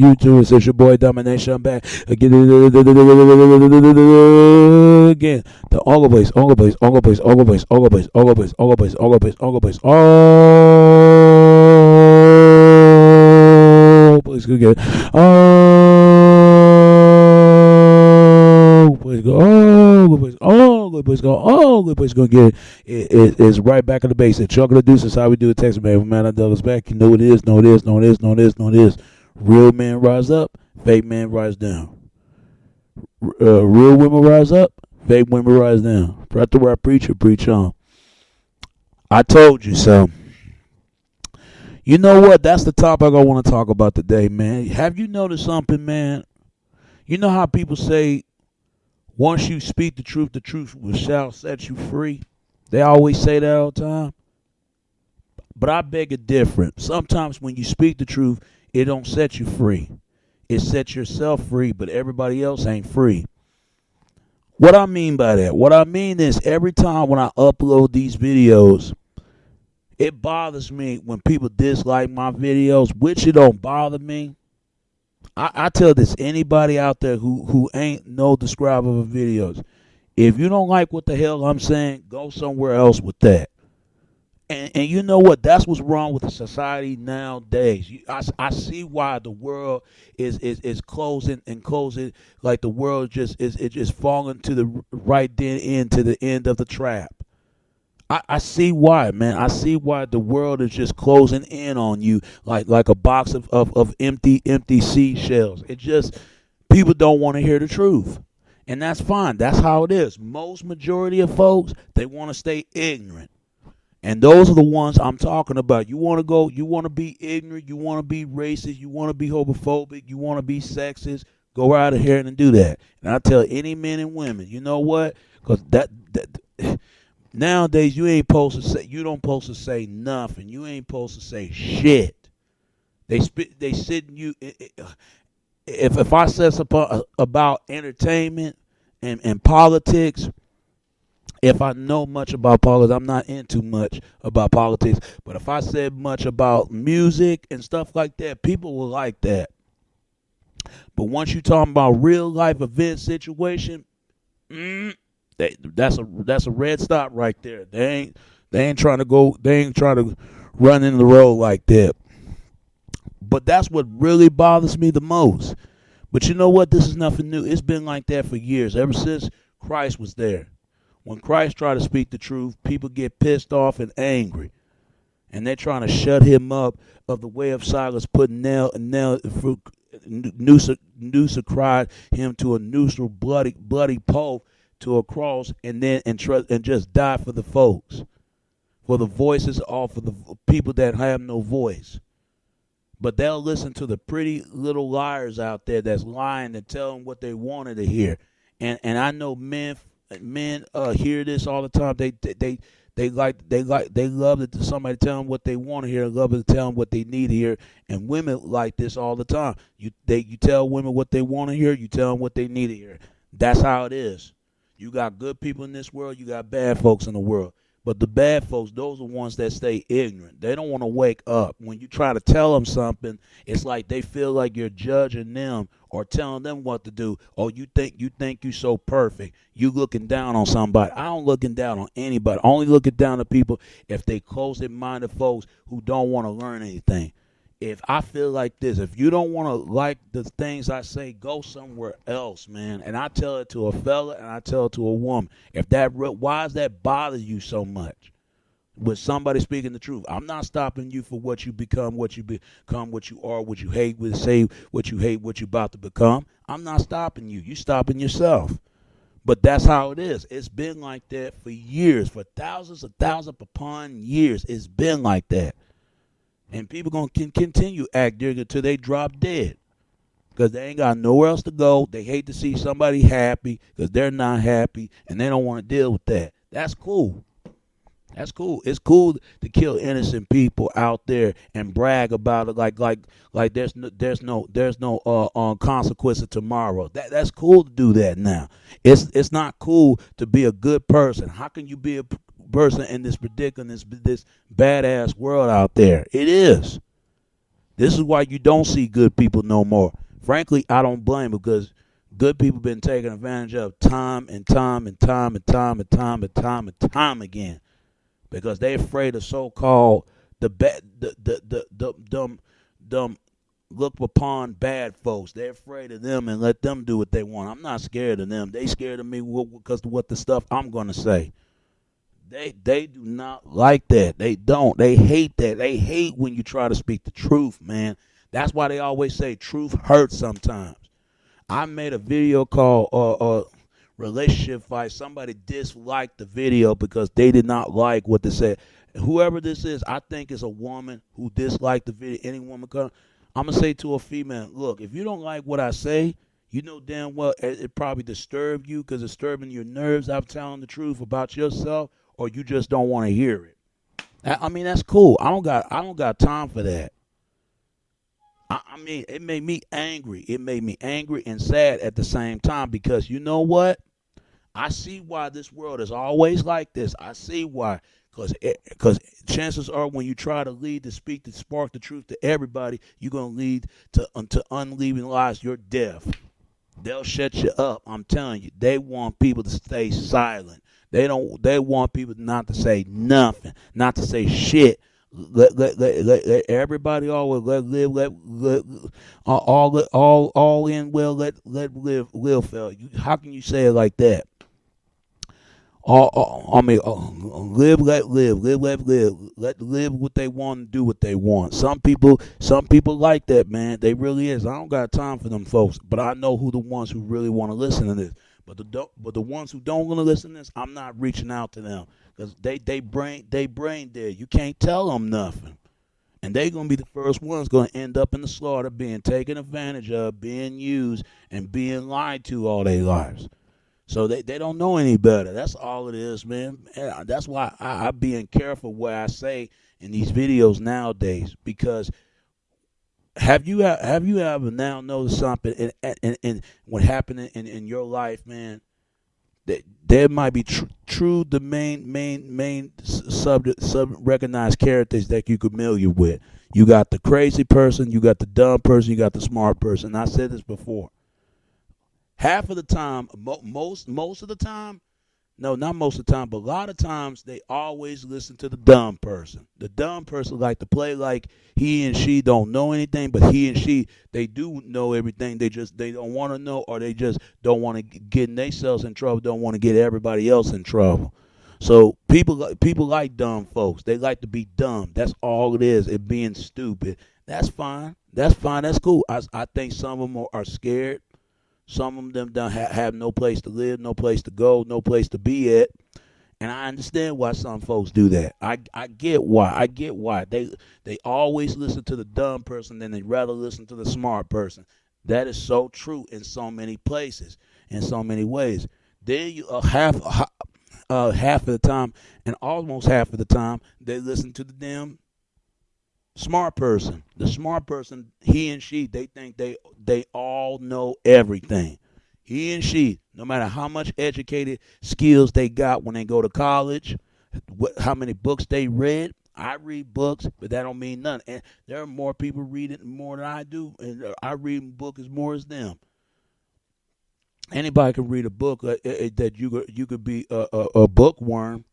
YouTube, it's your boy Domination. I'm back again. The Ongle Place, Ongle Place, Ongle Place, Ongle Place, Ongle Place, Ongle Place, Ongle Place, Ongle Place, Ongle Place, Ongle Place, good get Ongle Place, go, Ongle Place, Ongle Place, go, Ongle Place, gonna get it. It's right back in the basics. Chuck of the Deuce is how we do it. Texas man, I Douglas back. You know it is, know it is, know it is, know it is, know it is. Real men rise up, fake men rise down. Real women rise up, fake women rise down. Right to where I preach on. I told you so. You know what? That's the topic I want to talk about today, man. Have you noticed something, man? You know how people say, once you speak the truth shall set you free? They always say that all the time. But I beg a difference. Sometimes when you speak the truth, it don't set you free. It sets yourself free, but everybody else ain't free. What I mean by that? What I mean is every time when I upload these videos, it bothers me when people dislike my videos, which it don't bother me. I tell this, anybody out there who ain't no subscriber of videos, if you don't like what the hell I'm saying, go somewhere else with that. And you know what? That's what's wrong with the society nowadays. I see why the world is closing and closing. Like the world is falling to the right then end, to the end of the trap. I see why, man. I see why the world is just closing in on you like a box of empty seashells. It just, people don't want to hear the truth. And that's fine. That's how it is. Most majority of folks, they want to stay ignorant. And those are the ones I'm talking about. You want to be ignorant, you want to be racist, you want to be homophobic, you want to be sexist, go out of here and do that. And I tell any men and women, you know what? Because that nowadays you don't supposed to say nothing. You ain't supposed to say shit. They sit in you. If I said something about entertainment and politics, if I know much about politics, I'm not into much about politics, but if I said much about music and stuff like that, people will like that. But once you talking about real life event situation, that's a red stop right there. They ain't trying to run in the road like that. But that's what really bothers me the most. But you know what? This is nothing new. It's been like that for years, ever since Christ was there. When Christ tried to speak the truth, people get pissed off and angry. And they're trying to shut him up of the way of Silas, putting Noosa cried him to a noose bloody pole to a cross, and just die for the folks. For the voices are for the people that have no voice. But they'll listen to the pretty little liars out there that's lying and tell them what they wanted to hear. And I know men hear this all the time. They love it to somebody tell them what they want to hear, love it to tell them what they need to hear. And women like this all the time. You tell women what they want to hear, you tell them what they need to hear. That's how it is. You got good people in this world, you got bad folks in the world. But the bad folks, those are the ones that stay ignorant. They don't want to wake up. When you try to tell them something, it's like they feel like you're judging them or telling them what to do. Or you think you're so perfect. You looking down on somebody. I don't looking down on anybody. I only looking down on people if they close-minded folks who don't want to learn anything. If I feel like this, if you don't want to like the things I say, go somewhere else, man. And I tell it to a fella and I tell it to a woman. Why does that bother you so much? With somebody speaking the truth, I'm not stopping you for what you become, what you are, what you hate, what you hate, what you about to become. I'm not stopping you. You stopping yourself. But that's how it is. It's been like that for years, for thousands upon years. It's been like that. And people going to continue act there until they drop dead. Because they ain't got nowhere else to go. They hate to see somebody happy because they're not happy. And they don't want to deal with that. That's cool. That's cool. It's cool to kill innocent people out there and brag about it like there's no consequence tomorrow. That's cool to do that now. It's not cool to be a good person. How can you be person in this predicament, this badass world out there. It is. This is why you don't see good people no more. Frankly, I don't blame because good people been taken advantage of time and time and time and time and time and time and time again because they're afraid of so-called the dumb look upon bad folks. They're afraid of them and let them do what they want. I'm not scared of them. They scared of me because of what the stuff I'm going to say. They do not like that. They don't. They hate that. They hate when you try to speak the truth, man. That's why they always say truth hurts sometimes. I made a video called Relationship Fight. Somebody disliked the video because they did not like what they said. Whoever this is, I think it's a woman who disliked the video. Any woman come, I'm going to say to a female, look, if you don't like what I say, you know damn well it probably disturbed you because it's disturbing your nerves. I'm telling the truth about yourself, or you just don't want to hear it. I mean, that's cool. I don't got time for that. I mean, it made me angry. It made me angry and sad at the same time because you know what? I see why this world is always like this. I see why. Because chances are when you try to lead, to speak, to spark the truth to everybody, you're going to lead to unleaving lies. You're deaf. They'll shut you up. I'm telling you. They want people to stay silent. They want people not to say nothing, not to say shit. Let everybody always let all in well let live fail. How can you say it like that? Live, let live, let live what they want and do what they want. Some people like that, man. They really is. I don't got time for them folks, but I know who the ones who really want to listen to this. But the ones who don't want to listen to this, I'm not reaching out to them because they brain dead. You can't tell them nothing, and they gonna be the first ones gonna end up in the slaughter, being taken advantage of, being used, and being lied to all their lives. So they don't know any better. That's all it is, man. And that's why I being careful what I say in these videos nowadays. Because have you ever now noticed something in what happened in your life, man? That there might be true the main sub recognized characters that you familiar with. You got the crazy person, you got the dumb person, you got the smart person. I said this before. Half of the time, most of the time, no, not most of the time, but a lot of times they always listen to the dumb person. The dumb person like to play like he and she don't know anything, but he and she, they do know everything. They don't want to know, or they just don't want to get themselves in trouble, don't want to get everybody else in trouble. So people like dumb folks. They like to be dumb. That's all it is. It being stupid. That's fine. That's fine. That's cool. I think some of them are scared. Some of them don't have no place to live, no place to go, no place to be at. And I understand why some folks do that. I get why. I get why. They always listen to the dumb person than they rather listen to the smart person. That is so true in so many places, in so many ways. Then you half of the time, and almost half of the time, they listen to the damn smart person. The smart person, he and she, they think they all know everything. He and she, no matter how much educated skills they got when they go to college, how many books they read. I read books, but that don't mean nothing. And there are more people reading more than I do, and I read books as more as them. Anybody can read a book that you could be a bookworm.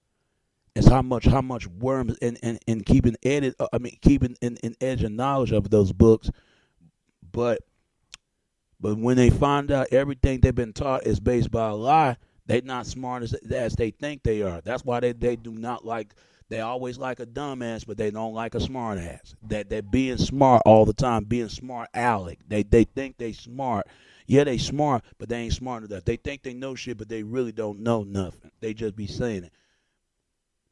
Is how much worms and keeping edit. I mean, keeping in edge and knowledge of those books, but when they find out everything they've been taught is based by a lie, they not smart as they think they are. That's why they do not like. They always like a dumbass, but they don't like a smart ass. That being smart all the time, being smart aleck. They think they smart. Yeah, they smart, but they ain't smart enough. They think they know shit, but they really don't know nothing. They just be saying it.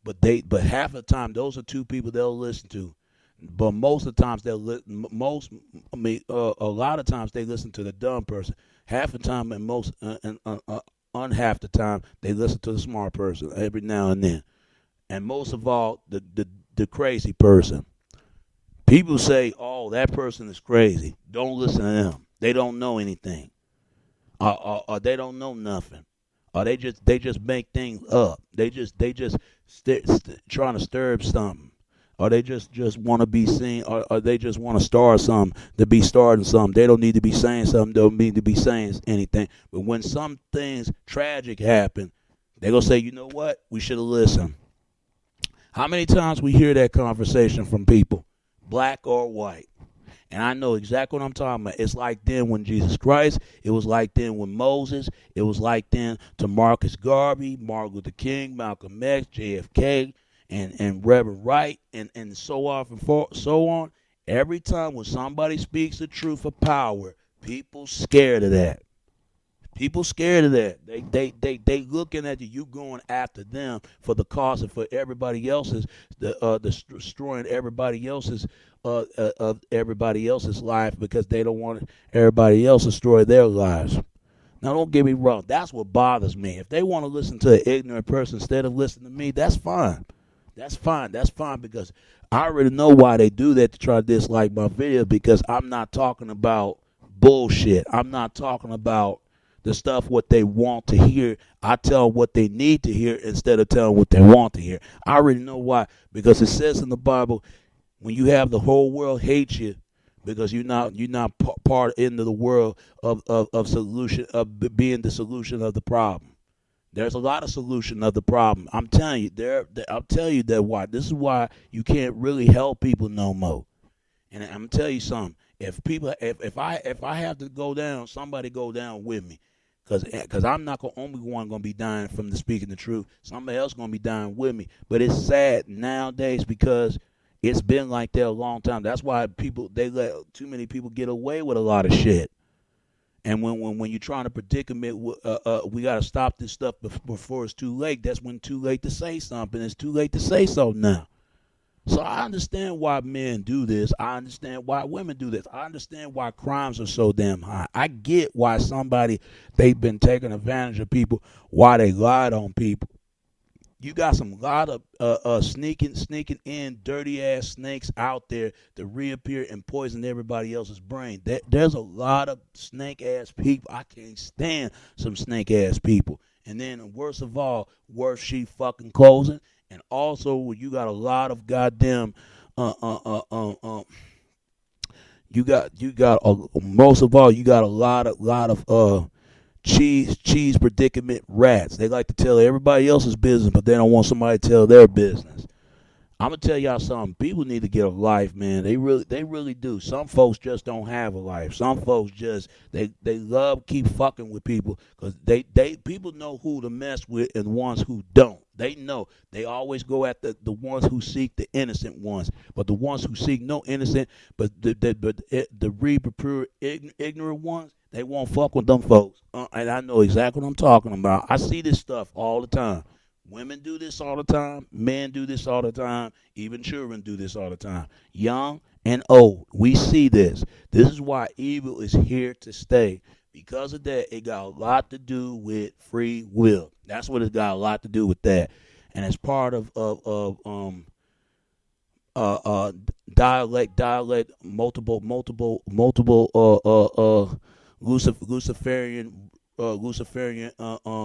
But half of the time, those are two people they'll listen to. But most of the times a lot of times they listen to the dumb person. Half the time and unhalf the time they listen to the smart person every now and then. And most of all, the crazy person. People say, "Oh, that person is crazy. Don't listen to them. They don't know anything, or they don't know nothing." Or they just make things up. They just trying to stir up something. Or they just want to be seen, or they just want to start something to be starting something. They don't need to be saying something. Don't need to be saying anything. But when some things tragic happen, they gonna say, you know what? We should have listened. How many times we hear that conversation from people, black or white? And I know exactly what I'm talking about. It's like then when Jesus Christ. It was like then when Moses. It was like then to Marcus Garvey, Martin Luther King, Malcolm X, JFK, and Reverend Wright, and so on so on. Every time when somebody speaks the truth of power, people scared of that. People scared of that. They looking at you going after them for the cause and for everybody else's, destroying everybody else's, of everybody else's life because they don't want everybody else to destroy their lives. Now, don't get me wrong. That's what bothers me. If they want to listen to an ignorant person instead of listening to me, that's fine. That's fine. That's fine because I already know why they do that to try to dislike my video because I'm not talking about bullshit. I'm not talking about the stuff what they want to hear. I tell them what they need to hear instead of telling what they want to hear. I already know why because it says in the Bible when you have the whole world hate you because you're not part into the world of solution of being the solution of the problem. There's a lot of solution of the problem. I'm telling you, I'll tell you that why. This is why you can't really help people no more. And I'm gonna tell you something. If I have to go down, somebody go down with me, cause I'm not the only one gonna be dying from the speaking the truth. Somebody else gonna be dying with me. But it's sad nowadays because it's been like that a long time. That's why they let too many people get away with a lot of shit. And when you're trying to predicament, we got to stop this stuff before it's too late. That's when it's too late to say something. It's too late to say so now. So I understand why men do this. I understand why women do this. I understand why crimes are so damn high. I get why they've been taking advantage of people, why they lied on people. You got some lot of sneaking in dirty ass snakes out there to reappear and poison everybody else's brain. There's a lot of snake ass people. I can't stand some snake ass people. And then worst of all, worse sheep fucking closing. And also you got a lot of goddamn most of all you got a lot of cheese predicament rats. They like to tell everybody else's business, but they don't want somebody to tell their business. I'm gonna tell y'all something. People need to get a life, man. They really do. Some folks just don't have a life. Some folks just they love keep fucking with people because they people know who to mess with and ones who don't. They know. They always go at the ones who seek the innocent ones, but the ones who seek no innocent, but the reaper pure ignorant ones, they won't fuck with them folks. And I know exactly what I'm talking about. I see this stuff all the time. Women do this all the time. Men do this all the time. Even children do this all the time. Young and old. We see this. This is why evil is here to stay. Because of that, it got a lot to do with free will. That's what it's got a lot to do with that. And as part of uh, uh, dialect, multiple Luciferian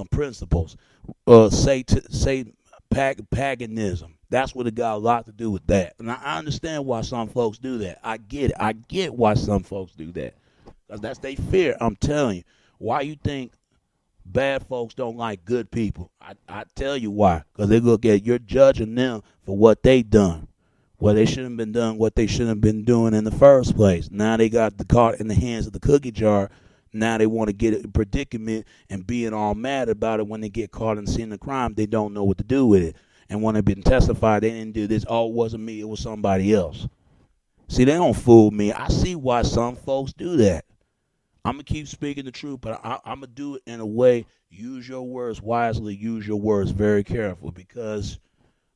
principles. Say paganism. That's what it got a lot to do with that. And I understand why some folks do that. I get it. I get why some folks do that. Because that's their fear. I'm telling you. Why you think bad folks don't like good people? I tell you why. Because they look at you're judging them for what they done. Well, they shouldn't have been done what they shouldn't have been doing in the first place. Now they got the caught in the hands of the cookie jar. Now they want to get a predicament and being all mad about it when they get caught and seeing the crime. They don't know what to do with it. And when they've been testified, they didn't do this. Oh, it wasn't me. It was somebody else. See, they don't fool me. I see why some folks do that. I'm going to keep speaking the truth, but I'm going to do it in a way, use your words wisely, use your words very carefully, because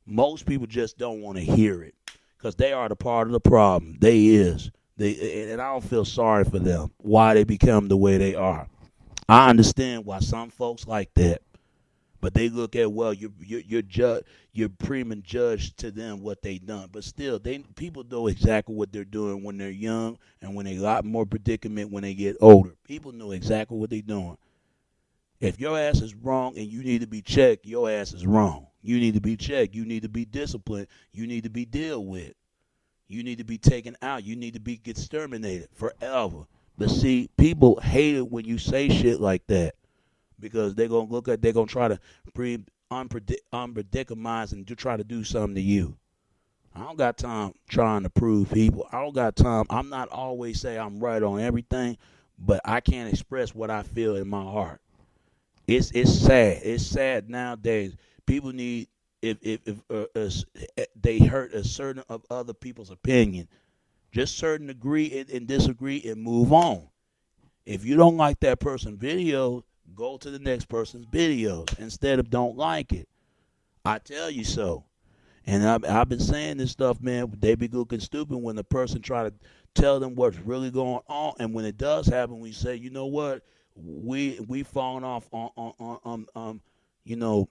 most people just don't want to hear it, because they are the part of the problem. They is. And I don't feel sorry for them, why they become the way they are. I understand why some folks like that, but they look at, well, you're prima judge to them what they done. But still, people know exactly what they're doing when they're young and when they got more predicament when they get older. People know exactly what they're doing. If your ass is wrong and you need to be checked, your ass is wrong. You need to be checked. You need to be disciplined. You need to be dealt with. You need to be taken out. You need to be exterminated forever. But see, people hate it when you say shit like that because they're gonna try to unpredicamize and try to do something to you. I don't got time trying to prove people. I don't got time. I'm not always say I'm right on everything, but I can't express what I feel in my heart. It's sad. It's sad nowadays. People need if they hurt a certain of other people's opinion, just certain agree and disagree and move on. If you don't like that person's video, go to the next person's videos instead of don't like it. I tell you so. And I've been saying this stuff, man. They be looking stupid when the person try to tell them what's really going on, and when it does happen, we say, you know what, we falling off on you know,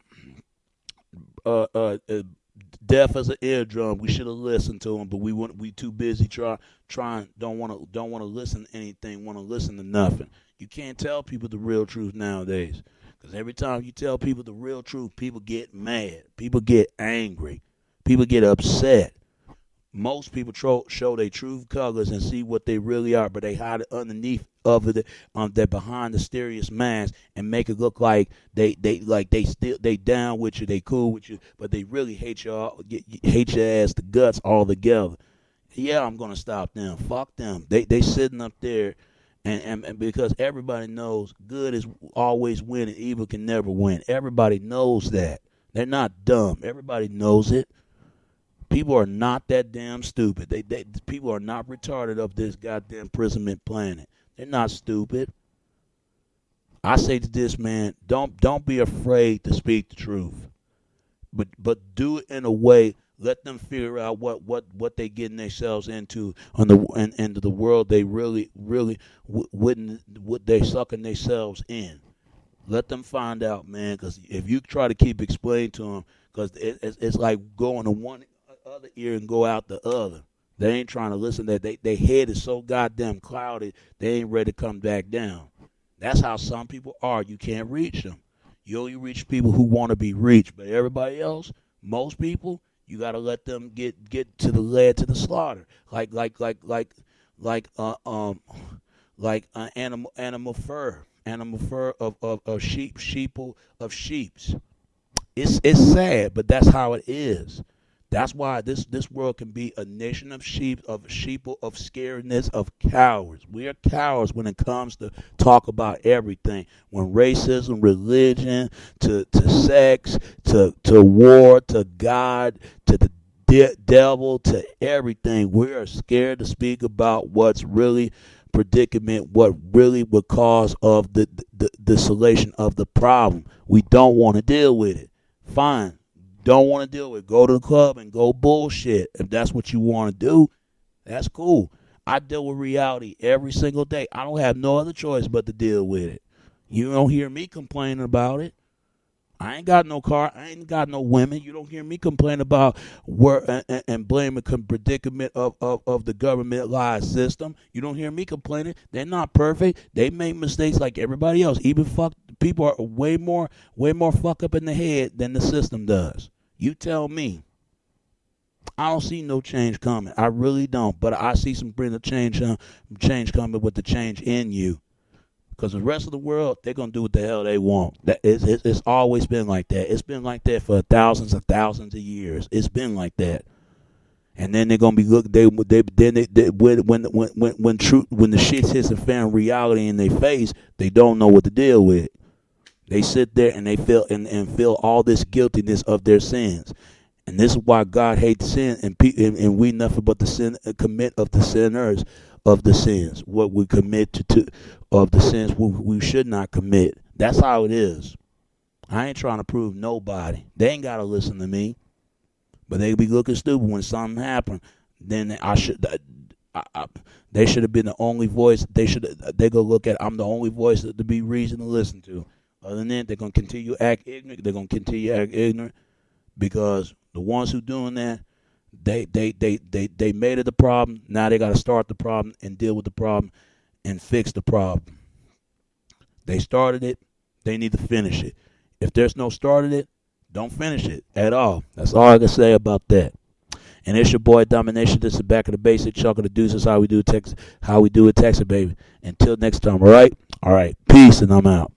uh, uh, uh, deaf as an eardrum. We should have listened to him, but we too busy trying. Don't want to listen to anything. Want to listen to nothing. You can't tell people the real truth nowadays, because every time you tell people the real truth, people get mad. People get angry. People get upset. Most people show their true colors and see what they really are, but they hide it underneath of it, they're behind the mysterious mask and make it look like they down with you, they cool with you, but they really hate hate your ass to guts altogether. Yeah, I'm gonna stop them. Fuck them. They sitting up there, and because everybody knows good is always winning, evil can never win. Everybody knows that. They're not dumb. Everybody knows it. People are not that damn stupid. People are not retarded of this goddamn imprisonment planet. They're not stupid. I say to this man, don't be afraid to speak the truth, but do it in a way. Let them figure out what they getting themselves into into the world they really wouldn't what they sucking themselves in. Let them find out, man. Because if you try to keep explaining to them, because it's like going to one other ear and go out the other. They ain't trying to listen. That they head is so goddamn clouded, they ain't ready to come back down. That's how some people are. You can't reach them. You only reach people who want to be reached. But everybody else, most people, you gotta let them get to the led to the slaughter. Like animal fur of sheeps. It's sad, but that's how it is. That's why this world can be a nation of sheeple, of scaredness, of cowards. We are cowards when it comes to talk about everything. When racism, religion, to sex, to war, to God, to the devil, to everything. We are scared to speak about what's really predicament, what really would cause of the solution of the problem. We don't want to deal with it. Fine. Don't want to deal with it. Go to the club and go bullshit. If that's what you want to do, that's cool. I deal with reality every single day. I don't have no other choice but to deal with it. You don't hear me complaining about it. I ain't got no car. I ain't got no women. You don't hear me complain about where and blame the predicament of the government lie system. You don't hear me complaining. They're not perfect. They make mistakes like everybody else. Even people are way more fuck up in the head than the system does. You tell me. I don't see no change coming. I really don't. But I see some bring the change coming with the change in you. Because the rest of the world, they're going to do what the hell they want. It's always been like that. It's been like that for thousands and thousands of years. It's been like that. And then they're going to be looking, when the shit hits and fan reality in their face, they don't know what to deal with. They sit there and they feel all this guiltiness of their sins. And this is why God hates sin, and we nothing but the sin commit of the sinners of the sins. What we commit to of the sins we should not commit. That's how it is. I ain't trying to prove nobody. They ain't gotta listen to me, but they be looking stupid when something happen. Then they should have been the only voice. They go look at. I'm the only voice to be reason to listen to. Other than that, they're gonna continue to act ignorant. They're gonna continue to act ignorant because the ones who doing that, they made it the problem. Now they got to start the problem and deal with the problem and fix the problem. They started it. they need to finish it. If there's no start in it, don't finish it at all. That's all I can say about that. And it's your boy Domination. This is Back of the Basic. Chuck of the Deuces. How we do it, Texas, baby. Until next time, all right? All right. Peace, and I'm out.